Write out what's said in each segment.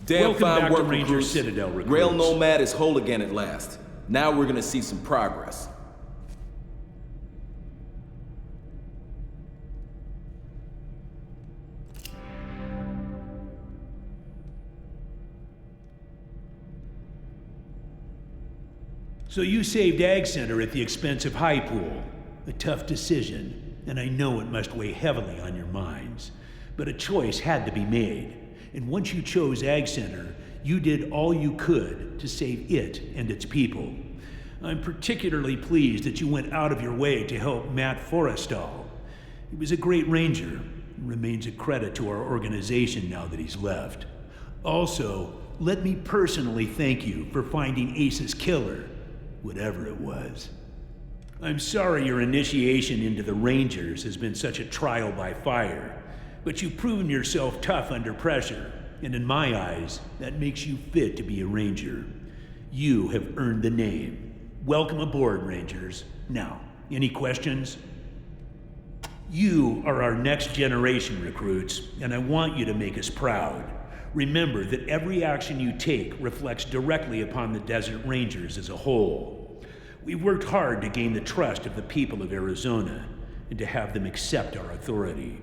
Damn Welcome fine back work, to Ranger recruits. Citadel, recruits. Rail Nomad is whole again at last. Now we're gonna see some progress. So you saved Ag Center at the expense of High Pool. A tough decision, and I know it must weigh heavily on your minds. But a choice had to be made. And once you chose Ag Center, you did all you could to save it and its people. I'm particularly pleased that you went out of your way to help Matt Forrestal. He was a great ranger and remains a credit to our organization now that he's left. Also, let me personally thank you for finding Ace's killer, whatever it was. I'm sorry your initiation into the Rangers has been such a trial by fire, but you've proven yourself tough under pressure, and in my eyes, that makes you fit to be a Ranger. You have earned the name. Welcome aboard, Rangers. Now, any questions? You are our next generation recruits, and I want you to make us proud. Remember that every action you take reflects directly upon the Desert Rangers as a whole. We've worked hard to gain the trust of the people of Arizona, and to have them accept our authority.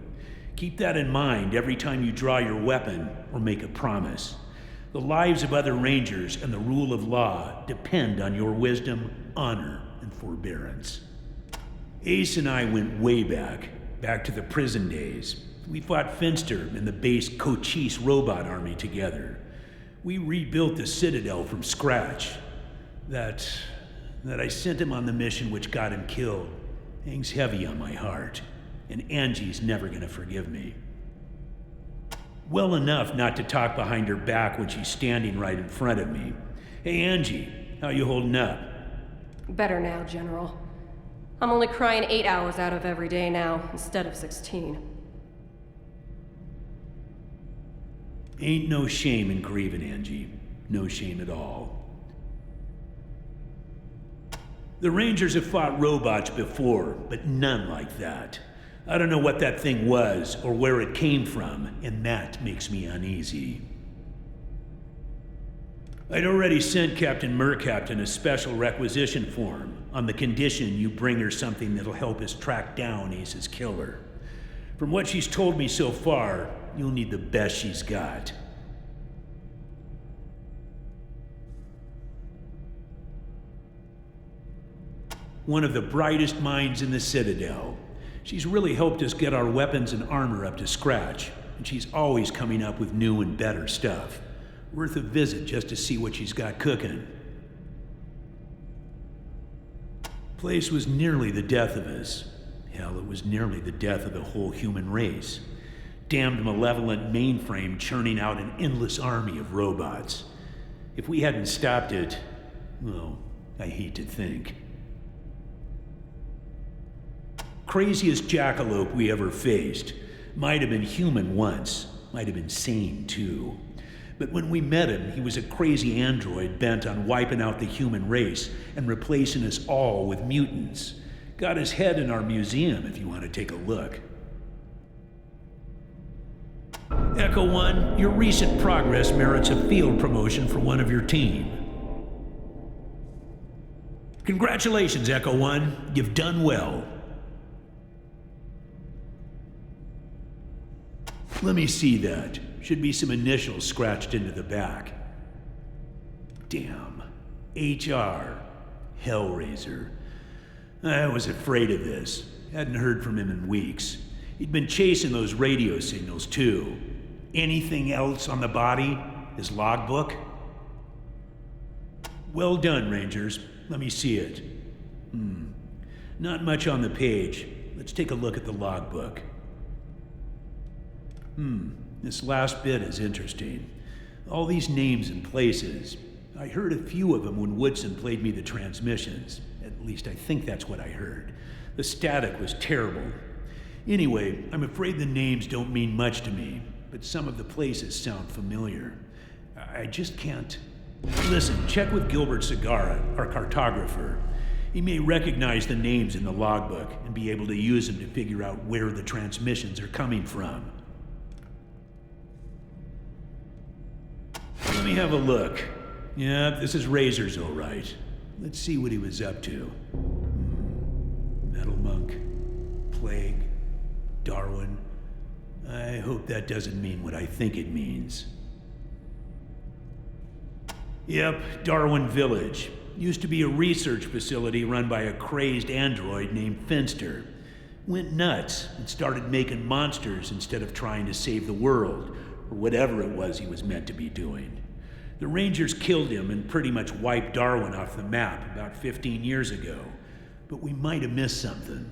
Keep that in mind every time you draw your weapon or make a promise. The lives of other Rangers and the rule of law depend on your wisdom, honor, and forbearance. Ace and I went way back to the prison days. We fought Finster and the base Cochise robot army together. We rebuilt the Citadel from scratch. That I sent him on the mission which got him killed hangs heavy on my heart, and Angie's never gonna forgive me. Well enough not to talk behind her back when she's standing right in front of me. Hey Angie, how you holding up? Better now, General. I'm only crying 8 hours out of every day now, instead of 16. Ain't no shame in grieving, Angie. No shame at all. The Rangers have fought robots before, but none like that. I don't know what that thing was or where it came from, and that makes me uneasy. I'd already sent Captain Mercaptain a special requisition form on the condition you bring her something that'll help us track down Ace's killer. From what she's told me so far, you'll need the best she's got. One of the brightest minds in the Citadel. She's really helped us get our weapons and armor up to scratch, and she's always coming up with new and better stuff. Worth a visit just to see what she's got cooking. Place was nearly the death of us. Hell, it was nearly the death of the whole human race. Damned malevolent mainframe churning out an endless army of robots. If we hadn't stopped it, well, I hate to think. Craziest jackalope we ever faced. Might have been human once, might have been sane too. But when we met him, he was a crazy android bent on wiping out the human race and replacing us all with mutants. Got his head in our museum if you want to take a look. Echo One, your recent progress merits a field promotion for one of your team. Congratulations, Echo One. You've done well. Let me see that. Should be some initials scratched into the back. Damn. HR. Hellraiser. I was afraid of this. Hadn't heard from him in weeks. He'd been chasing those radio signals, too. Anything else on the body? His logbook? Well done, Rangers. Let me see it. Not much on the page. Let's take a look at the logbook. This last bit is interesting. All these names and places. I heard a few of them when Woodson played me the transmissions. At least I think that's what I heard. The static was terrible. Anyway, I'm afraid the names don't mean much to me, but some of the places sound familiar. I just can't... Listen, check with Gilbert Segarra, our cartographer. He may recognize the names in the logbook and be able to use them to figure out where the transmissions are coming from. Let me have a look. Yeah, this is Razer's all right. Let's see what he was up to. Metal Monk, Plague, Darwin. I hope that doesn't mean what I think it means. Yep, Darwin Village. Used to be a research facility run by a crazed android named Finster. Went nuts and started making monsters instead of trying to save the world, or whatever it was he was meant to be doing. The Rangers killed him and pretty much wiped Darwin off the map about 15 years ago. But we might have missed something.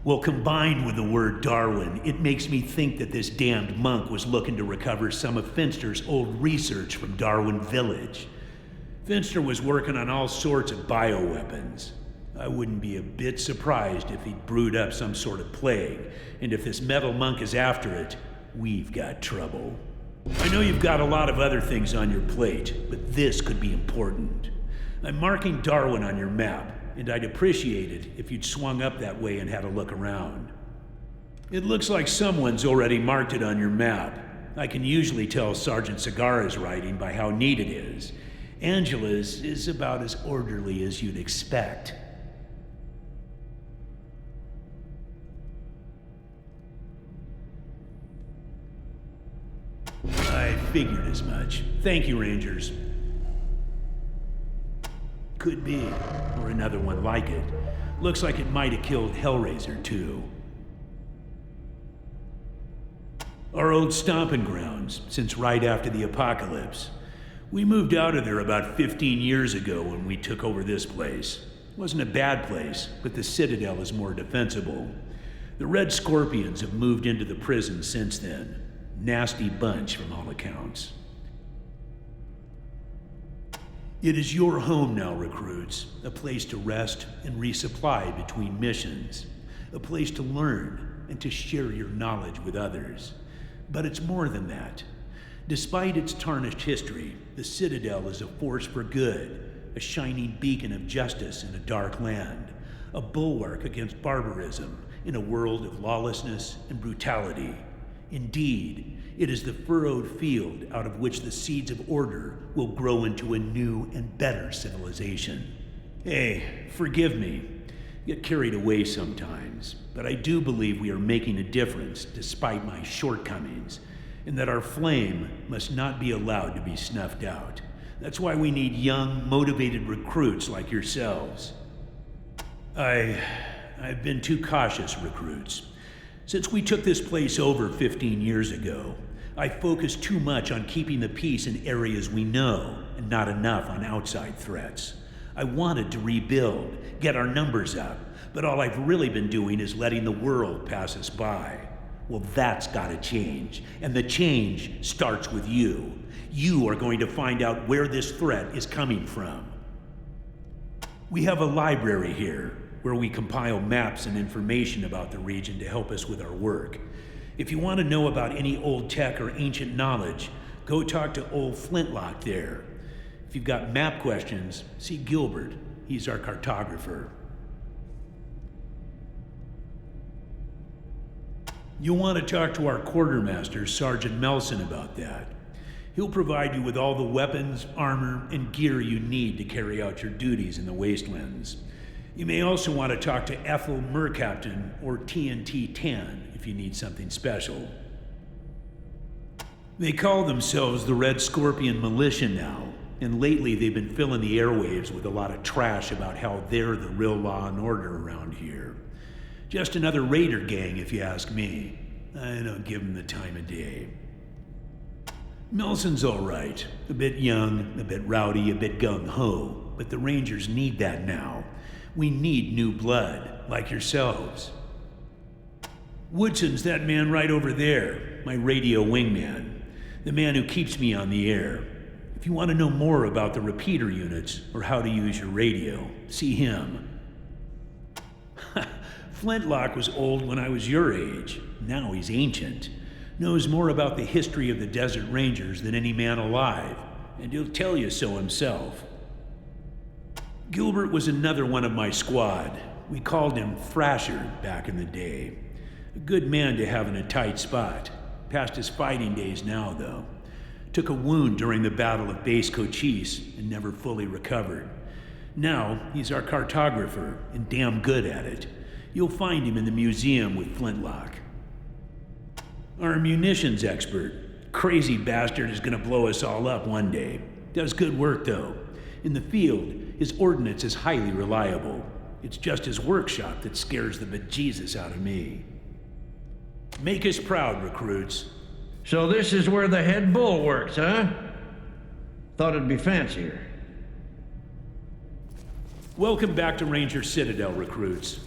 Well, combined with the word Darwin, it makes me think that this damned monk was looking to recover some of Finster's old research from Darwin Village. Finster was working on all sorts of bioweapons. I wouldn't be a bit surprised if he'd brewed up some sort of plague, and if this metal monk is after it, we've got trouble. I know you've got a lot of other things on your plate, but this could be important. I'm marking Darwin on your map, and I'd appreciate it if you'd swung up that way and had a look around. It looks like someone's already marked it on your map. I can usually tell Sergeant Segarra's writing by how neat it is. Angela's is about as orderly as you'd expect. I figured as much. Thank you, Rangers. Could be, or another one like it. Looks like it might have killed Hellraiser, too. Our old stomping grounds, since right after the apocalypse. We moved out of there about 15 years ago when we took over this place. Wasn't a bad place, but the Citadel is more defensible. The Red Scorpions have moved into the prison since then. Nasty bunch from all accounts. It is your home now, recruits. A place to rest and resupply between missions. A place to learn and to share your knowledge with others. But it's more than that. Despite its tarnished history, the Citadel is a force for good, a shining beacon of justice in a dark land, a bulwark against barbarism in a world of lawlessness and brutality. Indeed, it is the furrowed field out of which the seeds of order will grow into a new and better civilization. Hey, forgive me. Get carried away sometimes, but I do believe we are making a difference despite my shortcomings, and that our flame must not be allowed to be snuffed out. That's why we need young, motivated recruits like yourselves. I've been too cautious, recruits. Since we took this place over 15 years ago, I focused too much on keeping the peace in areas we know, and not enough on outside threats. I wanted to rebuild, get our numbers up, but all I've really been doing is letting the world pass us by. Well, that's gotta change, and the change starts with you. You are going to find out where this threat is coming from. We have a library here, where we compile maps and information about the region to help us with our work. If you want to know about any old tech or ancient knowledge, go talk to old Flintlock there. If you've got map questions, see Gilbert. He's our cartographer. You'll want to talk to our quartermaster, Sergeant Melson, about that. He'll provide you with all the weapons, armor, and gear you need to carry out your duties in the Wastelands. You may also want to talk to Ethel Mercaptain or TNT-10 if you need something special. They call themselves the Red Scorpion Militia now, and lately they've been filling the airwaves with a lot of trash about how they're the real law and order around here. Just another raider gang, if you ask me. I don't give them the time of day. Melson's all right. A bit young, a bit rowdy, a bit gung-ho, but the Rangers need that now. We need new blood, like yourselves. Woodson's that man right over there, my radio wingman, the man who keeps me on the air. If you want to know more about the repeater units or how to use your radio, see him. Flintlock was old when I was your age. Now he's ancient. Knows more about the history of the Desert Rangers than any man alive, and he'll tell you so himself. Gilbert was another one of my squad. We called him Thrasher back in the day. A good man to have in a tight spot. Past his fighting days now, though. Took a wound during the Battle of Base Cochise and never fully recovered. Now, he's our cartographer, and damn good at it. You'll find him in the museum with Flintlock. Our munitions expert. Crazy bastard is gonna blow us all up one day. Does good work, though. In the field, his ordnance is highly reliable. It's just his workshop that scares the bejesus out of me. Make us proud, recruits. So this is where the head bull works, huh? Thought it'd be fancier. Welcome back to Ranger Citadel, recruits.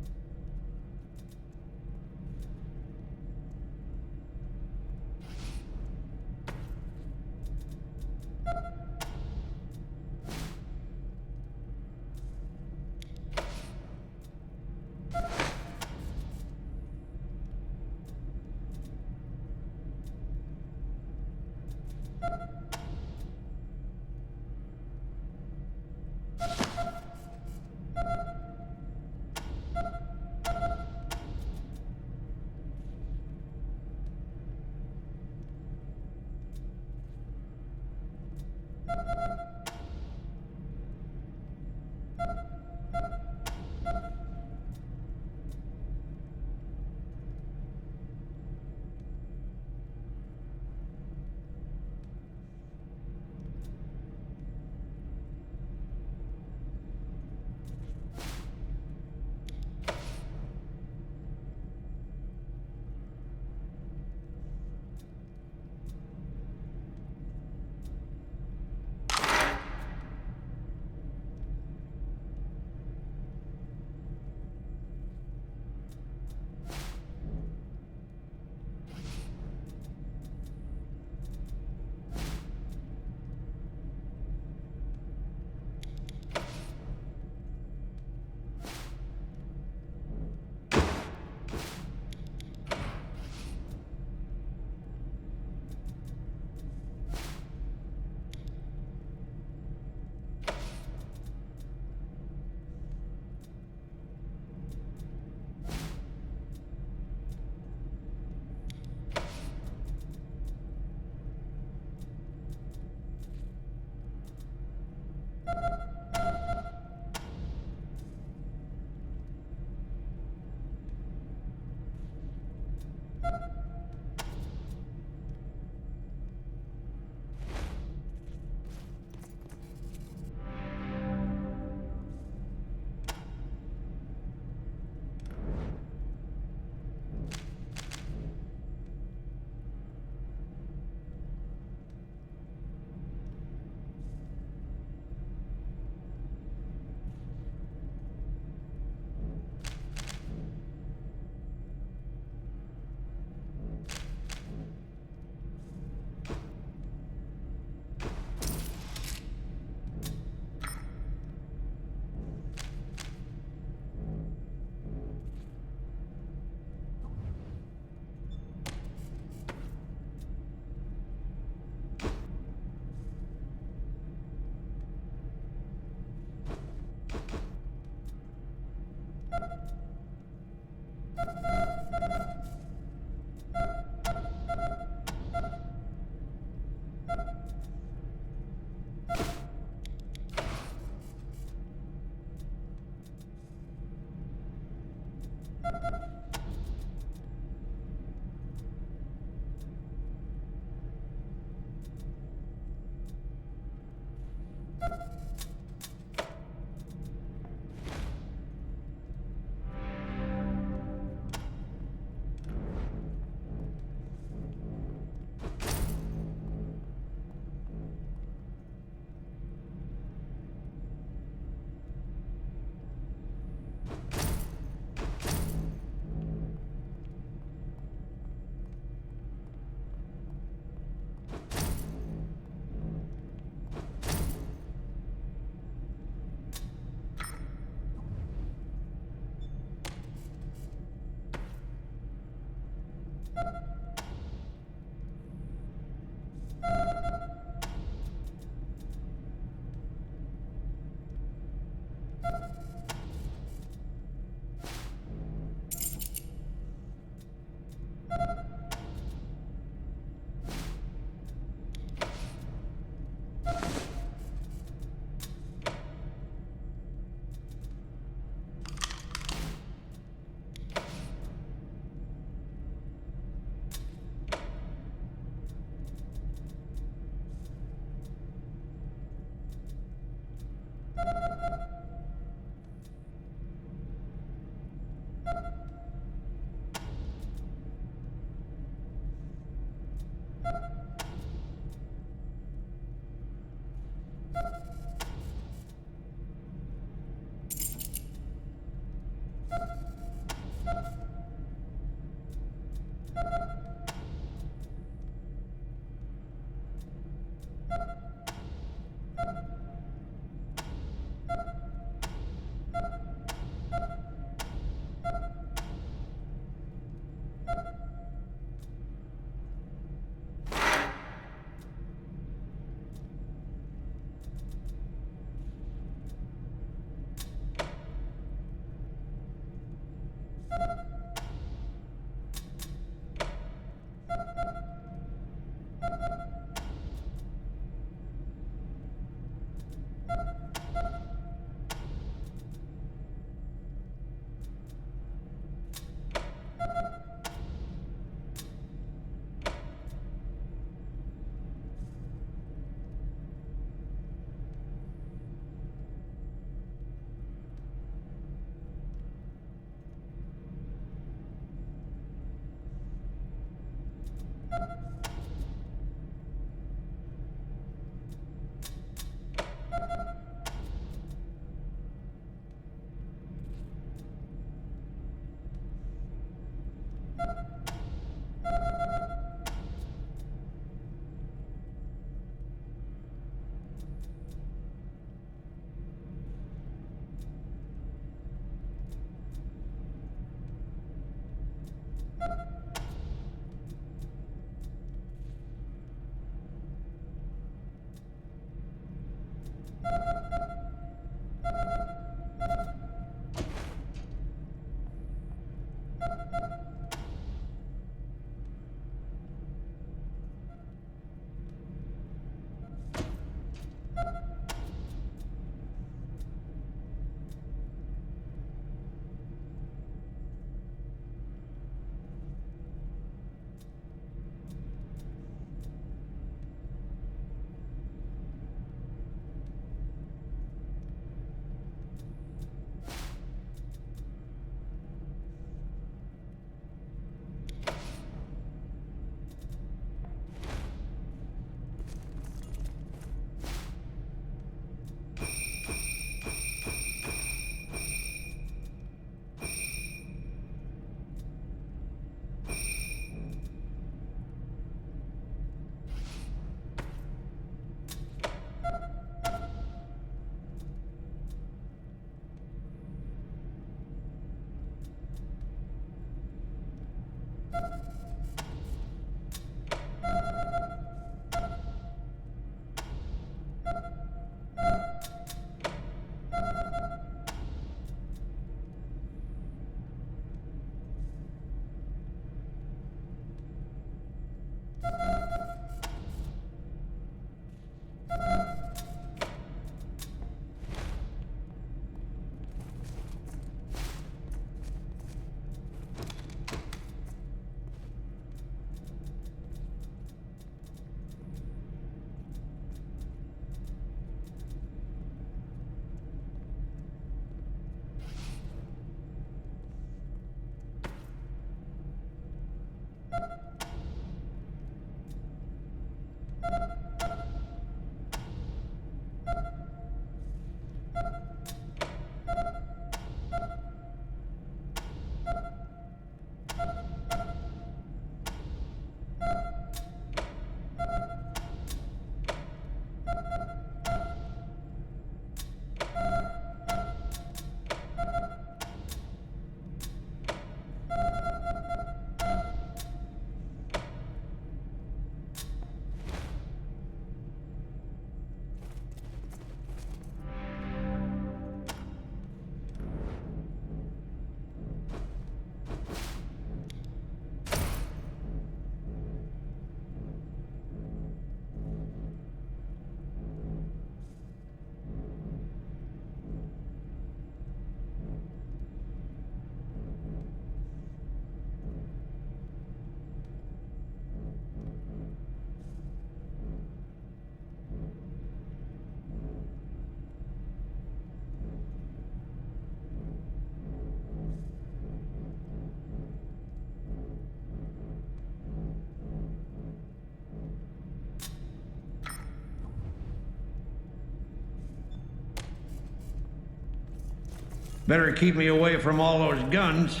Better keep me away from all those guns.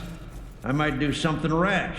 I might do something rash.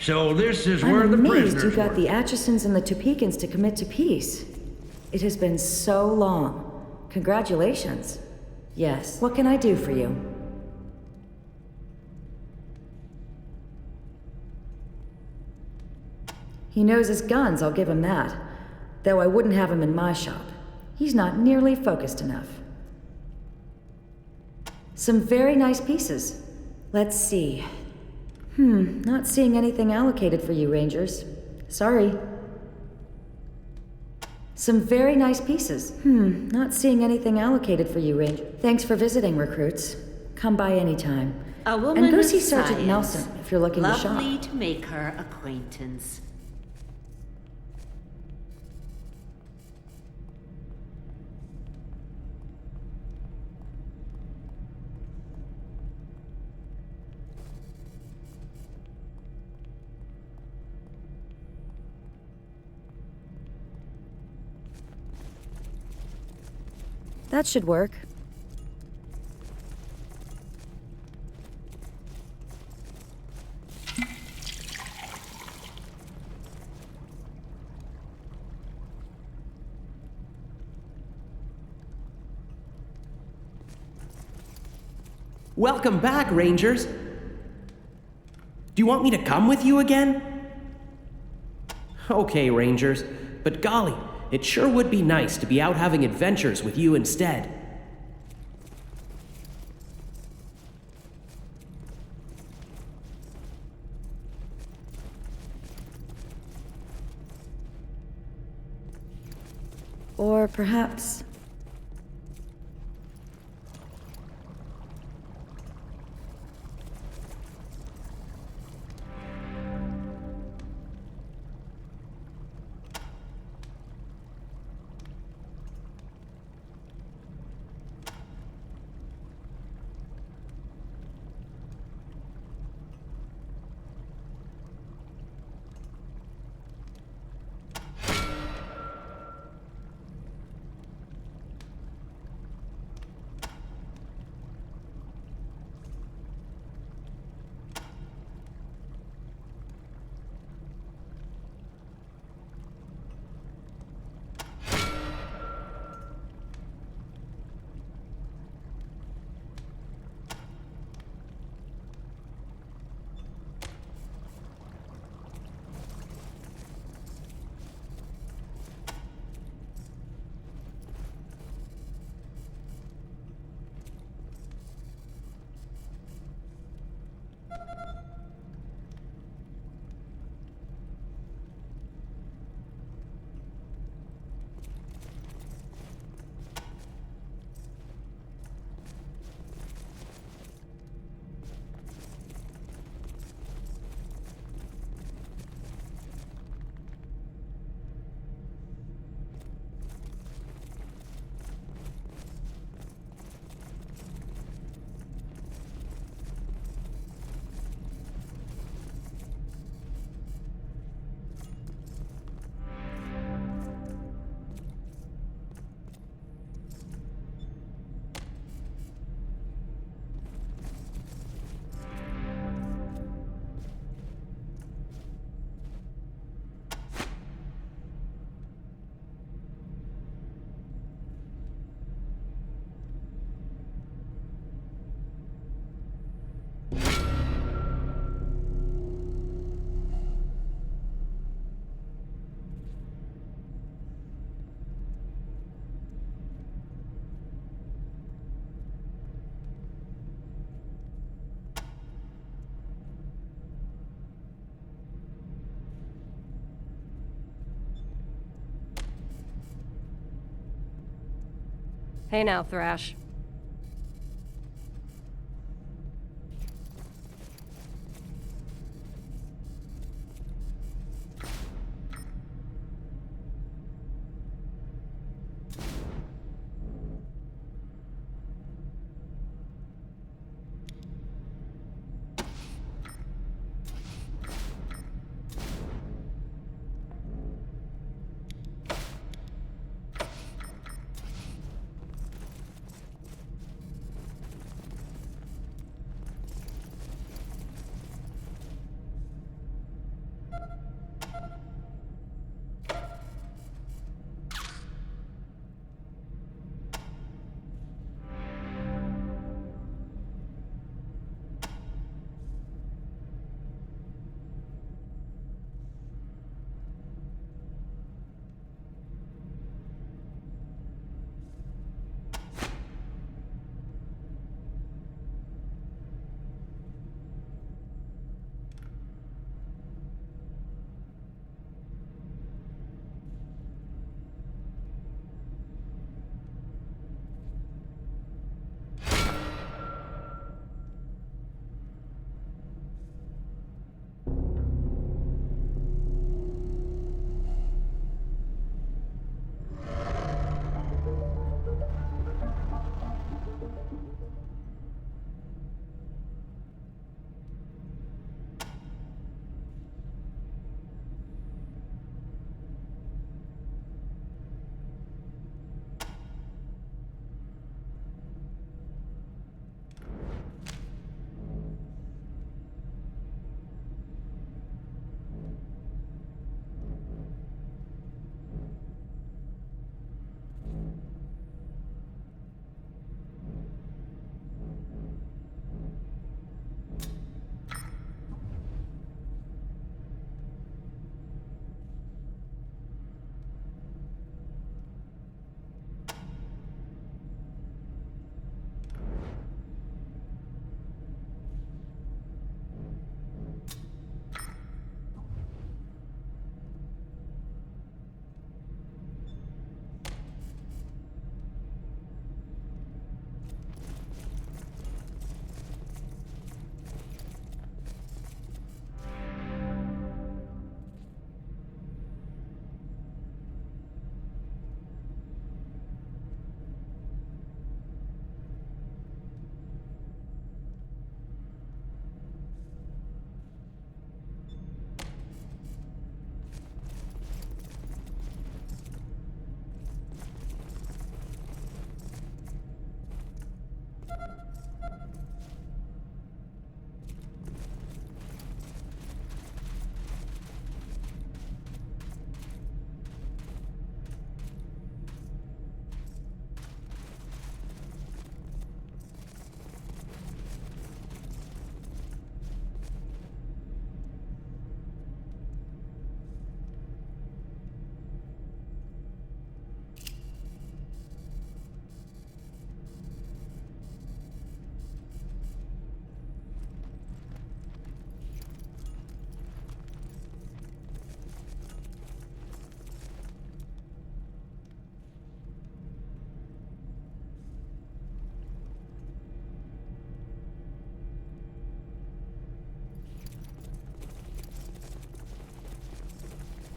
So this is where I'm the amazed prisoners you got were. the Atchisons and the Topekans to commit to peace. It has been so long. Congratulations. Yes. What can I do for you? He knows his guns, I'll give him that. Though I wouldn't have him in my shop. He's not nearly focused enough. Some very nice pieces. Let's see. Not seeing anything allocated for you, Rangers. Sorry. Some very nice pieces. Not seeing anything allocated for you, Ranger. Thanks for visiting, recruits. Come by anytime. A woman And go of see Sergeant science. Nelson if you're looking to shop. Lovely to make her acquaintance. That should work. Welcome back, Rangers. Do you want me to come with you again? Okay, Rangers, but golly, it sure would be nice to be out having adventures with you instead. Or perhaps... Hey now, Thrash.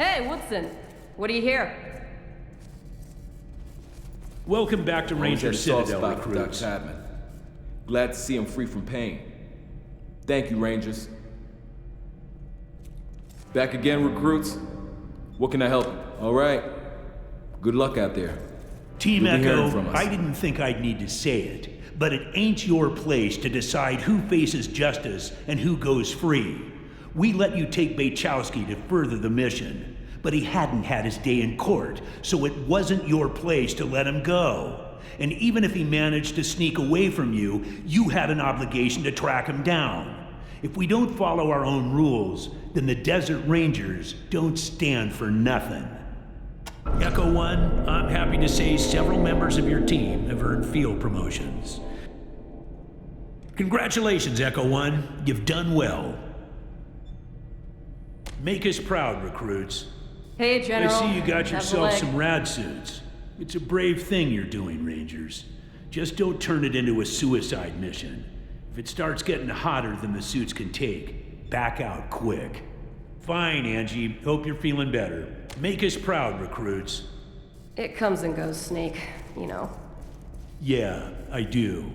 Hey, Woodson. What do you hear? Welcome back to Always Ranger had a soft Citadel, spot for Dr. recruits. Chapman. Glad to see him free from pain. Thank you, Rangers. Back again, recruits. What can I help you? All right. Good luck out there. Team You'll be hearing Echo, from us. I didn't think I'd need to say it, but it ain't your place to decide who faces justice and who goes free. We let you take Bachowski to further the mission, but he hadn't had his day in court, so it wasn't your place to let him go. And even if he managed to sneak away from you, you had an obligation to track him down. If we don't follow our own rules, then the Desert Rangers don't stand for nothing. Echo One, I'm happy to say several members of your team have earned field promotions. Congratulations, Echo One. You've done well. Make us proud, recruits. Hey, General. I see you got Have a yourself leg. some rad suits. It's a brave thing you're doing, Rangers. Just don't turn it into a suicide mission. If it starts getting hotter than the suits can take, back out quick. Fine, Angie. Hope you're feeling better. Make us proud, recruits. It comes and goes, Snake, you know. Yeah, I do.